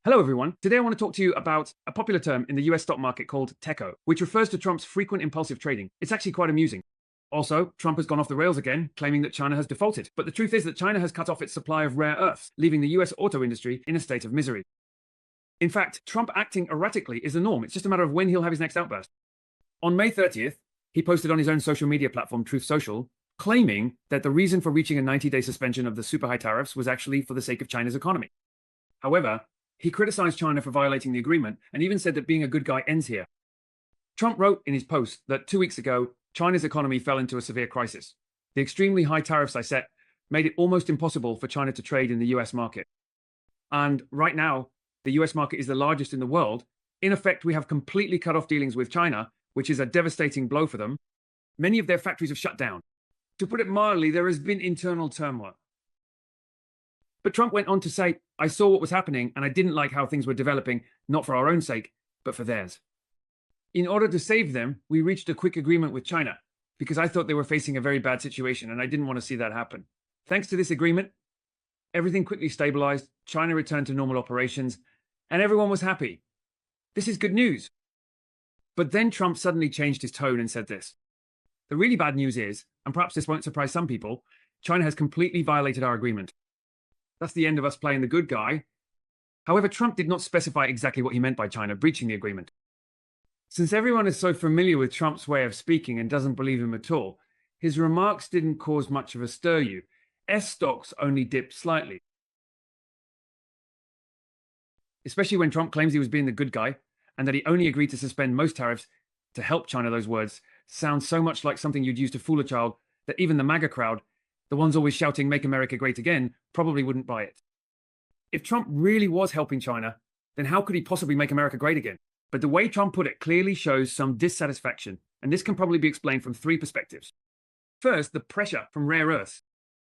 Hello, everyone. Today I want to talk to you about a popular term in the US stock market called TACO, which refers to Trump's frequent impulsive trading. It's actually quite amusing. Also, Trump has gone off the rails again, claiming that China has defaulted. But the truth is that China has cut off its supply of rare earths, leaving the US auto industry in a state of misery. In fact, Trump acting erratically is the norm. It's just a matter of when he'll have his next outburst. On May 30th, he posted on his own social media platform, Truth Social, claiming that the reason for reaching a 90-day suspension of the super high tariffs was actually for the sake of China's economy. However, he criticized China for violating the agreement and even said that being a good guy ends here. Trump wrote in his post that 2 weeks ago, China's economy fell into a severe crisis. The extremely high tariffs I set made it almost impossible for China to trade in the US market. And right now, the US market is the largest in the world. In effect, we have completely cut off dealings with China, which is a devastating blow for them. Many of their factories have shut down. To put it mildly, there has been internal turmoil. But Trump went on to say, I saw what was happening and I didn't like how things were developing, not for our own sake, but for theirs. In order to save them, we reached a quick agreement with China because I thought they were facing a very bad situation and I didn't want to see that happen. Thanks to this agreement, everything quickly stabilized, China returned to normal operations, and everyone was happy. This is good news. But then Trump suddenly changed his tone and said this. The really bad news is, and perhaps this won't surprise some people, China has completely violated our agreement. That's the end of us playing the good guy. However, Trump did not specify exactly what he meant by China breaching the agreement. Since everyone is so familiar with Trump's way of speaking and doesn't believe him at all, his remarks didn't cause much of a stir. S stocks only dipped slightly. Especially when Trump claims he was being the good guy and that he only agreed to suspend most tariffs to help China. Those words sound so much like something you'd use to fool a child that even the MAGA crowd, the ones always shouting, "Make America Great Again," probably wouldn't buy it. If Trump really was helping China, then how could he possibly make America great again? But the way Trump put it clearly shows some dissatisfaction, and this can probably be explained from three perspectives. First, the pressure from rare earths.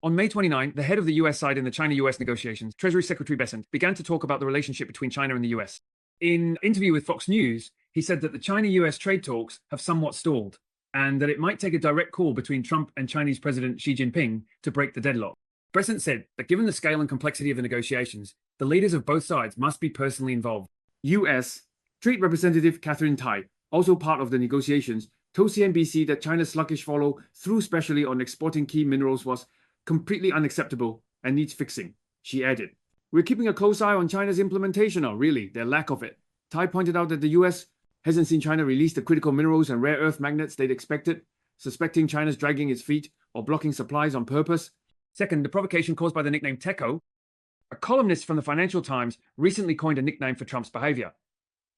On May 29, the head of the US side in the China-US negotiations, Treasury Secretary Bessent, began to talk about the relationship between China and the US. In an interview with Fox News, he said that the China-US trade talks have somewhat stalled, and that it might take a direct call between Trump and Chinese President Xi Jinping to break the deadlock. Bessent said that given the scale and complexity of the negotiations, the leaders of both sides must be personally involved. U.S. Trade Representative Catherine Tai, also part of the negotiations, told CNBC that China's sluggish follow through, especially on exporting key minerals, was completely unacceptable and needs fixing. She added, "We're keeping a close eye on China's implementation, or really, their lack of it." Tai pointed out that the U.S. hasn't seen China release the critical minerals and rare earth magnets they'd expected, suspecting China's dragging its feet or blocking supplies on purpose. Second, the provocation caused by the nickname TACO. A columnist from the Financial Times recently coined a nickname for Trump's behavior,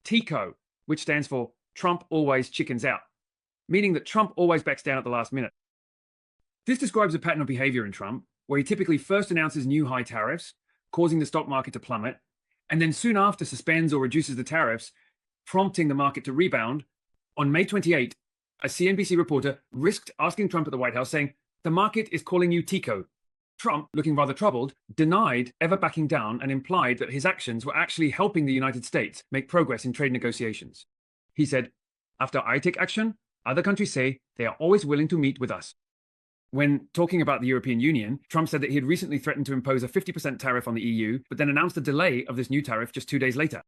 TACO, which stands for Trump always chickens out, meaning that Trump always backs down at the last minute. This describes a pattern of behavior in Trump, where he typically first announces new high tariffs, causing the stock market to plummet, and then soon after suspends or reduces the tariffs, prompting the market to rebound. On May 28, a CNBC reporter risked asking Trump at the White House, saying, "The market is calling you TACO." Trump, looking rather troubled, denied ever backing down and implied that his actions were actually helping the United States make progress in trade negotiations. He said, "After I take action, other countries say they are always willing to meet with us." When talking about the European Union, Trump said that he had recently threatened to impose a 50% tariff on the EU, but then announced a delay of this new tariff just 2 days later.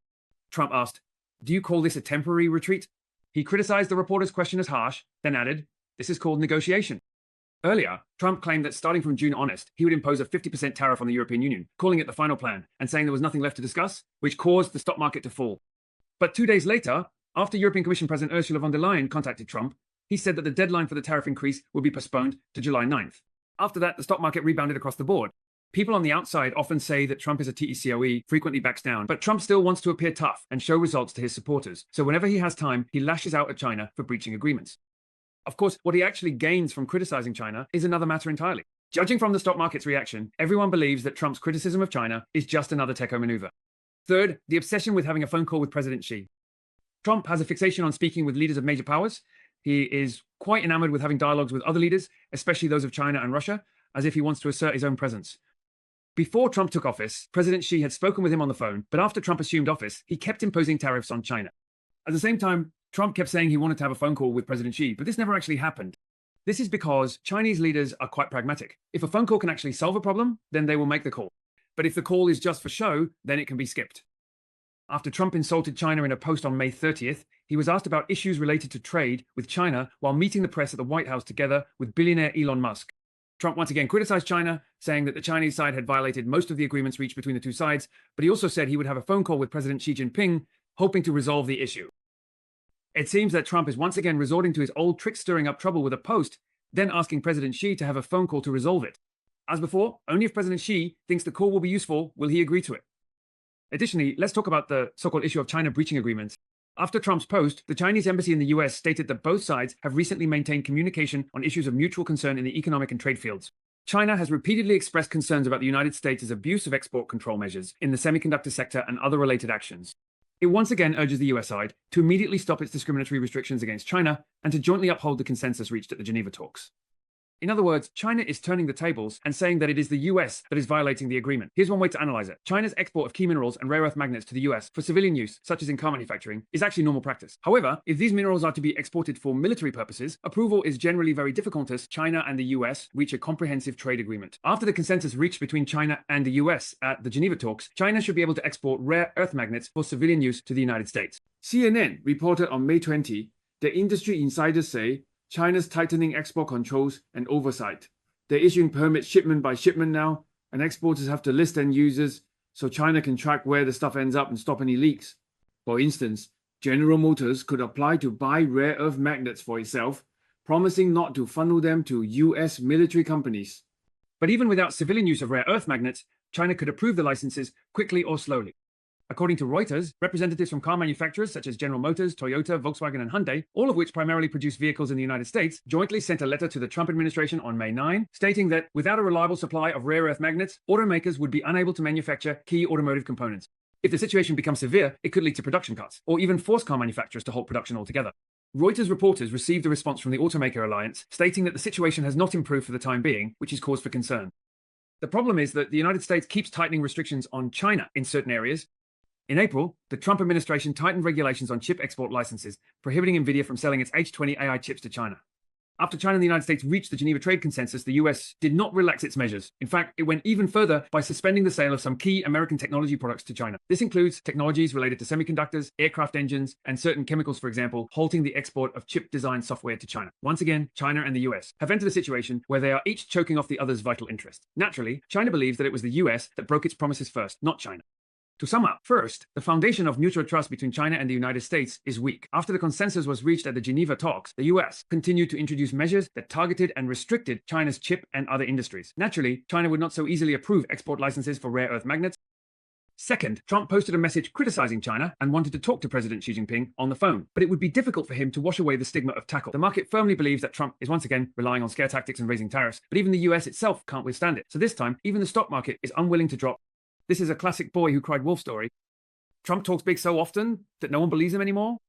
Trump asked, "Do you call this a temporary retreat?" He criticized the reporter's question as harsh, then added, "This is called negotiation." Earlier, Trump claimed that starting from June honest, he would impose a 50% tariff on the European Union, calling it the final plan, and saying there was nothing left to discuss, which caused the stock market to fall. But 2 days later, after European Commission President Ursula von der Leyen contacted Trump, he said that the deadline for the tariff increase would be postponed to July 9th. After that, the stock market rebounded across the board. People on the outside often say that Trump is a TECOE, frequently backs down, but Trump still wants to appear tough and show results to his supporters. So whenever he has time, he lashes out at China for breaching agreements. Of course, what he actually gains from criticizing China is another matter entirely. Judging from the stock market's reaction, everyone believes that Trump's criticism of China is just another TACO maneuver. Third, the obsession with having a phone call with President Xi. Trump has a fixation on speaking with leaders of major powers. He is quite enamored with having dialogues with other leaders, especially those of China and Russia, as if he wants to assert his own presence. Before Trump took office, President Xi had spoken with him on the phone, but after Trump assumed office, he kept imposing tariffs on China. At the same time, Trump kept saying he wanted to have a phone call with President Xi, but this never actually happened. This is because Chinese leaders are quite pragmatic. If a phone call can actually solve a problem, then they will make the call. But if the call is just for show, then it can be skipped. After Trump insulted China in a post on May 30th, he was asked about issues related to trade with China while meeting the press at the White House together with billionaire Elon Musk. Trump once again criticized China, saying that the Chinese side had violated most of the agreements reached between the two sides, but he also said he would have a phone call with President Xi Jinping, hoping to resolve the issue. It seems that Trump is once again resorting to his old trick stirring up trouble with a post, then asking President Xi to have a phone call to resolve it. As before, only if President Xi thinks the call will be useful will he agree to it. Additionally, let's talk about the so-called issue of China breaching agreements. After Trump's post, the Chinese embassy in the US stated that both sides have recently maintained communication on issues of mutual concern in the economic and trade fields. China has repeatedly expressed concerns about the United States' abuse of export control measures in the semiconductor sector and other related actions. It once again urges the US side to immediately stop its discriminatory restrictions against China and to jointly uphold the consensus reached at the Geneva talks. In other words, China is turning the tables and saying that it is the US that is violating the agreement. Here's one way to analyze it. China's export of key minerals and rare earth magnets to the US for civilian use, such as in car manufacturing, is actually normal practice. However, if these minerals are to be exported for military purposes, approval is generally very difficult as China and the US reach a comprehensive trade agreement. After the consensus reached between China and the US at the Geneva talks, China should be able to export rare earth magnets for civilian use to the United States. CNN reported on May 20 that industry insiders say China's tightening export controls and oversight. They're issuing permits shipment by shipment now, and exporters have to list end users so China can track where the stuff ends up and stop any leaks. For instance, General Motors could apply to buy rare earth magnets for itself, promising not to funnel them to US military companies. But even without civilian use of rare earth magnets, China could approve the licenses quickly or slowly. According to Reuters, representatives from car manufacturers such as General Motors, Toyota, Volkswagen, and Hyundai, all of which primarily produce vehicles in the United States, jointly sent a letter to the Trump administration on May 9, stating that without a reliable supply of rare earth magnets, automakers would be unable to manufacture key automotive components. If the situation becomes severe, it could lead to production cuts, or even force car manufacturers to halt production altogether. Reuters reporters received a response from the Automaker Alliance, stating that the situation has not improved for the time being, which is cause for concern. The problem is that the United States keeps tightening restrictions on China in certain areas. In April, the Trump administration tightened regulations on chip export licenses, prohibiting NVIDIA from selling its H20 AI chips to China. After China and the United States reached the Geneva trade consensus, the US did not relax its measures. In fact, it went even further by suspending the sale of some key American technology products to China. This includes technologies related to semiconductors, aircraft engines, and certain chemicals, for example, halting the export of chip design software to China. Once again, China and the US have entered a situation where they are each choking off the other's vital interests. Naturally, China believes that it was the US that broke its promises first, not China. To sum up, first, the foundation of mutual trust between China and the United States is weak. After the consensus was reached at the Geneva talks, the US continued to introduce measures that targeted and restricted China's chip and other industries. Naturally, China would not so easily approve export licenses for rare earth magnets. Second, Trump posted a message criticizing China and wanted to talk to President Xi Jinping on the phone, but it would be difficult for him to wash away the stigma of TACO. The market firmly believes that Trump is once again relying on scare tactics and raising tariffs, but even the US itself can't withstand it. So this time, even the stock market is unwilling to drop. This is a classic boy who cried wolf story. Trump talks big so often that no one believes him anymore.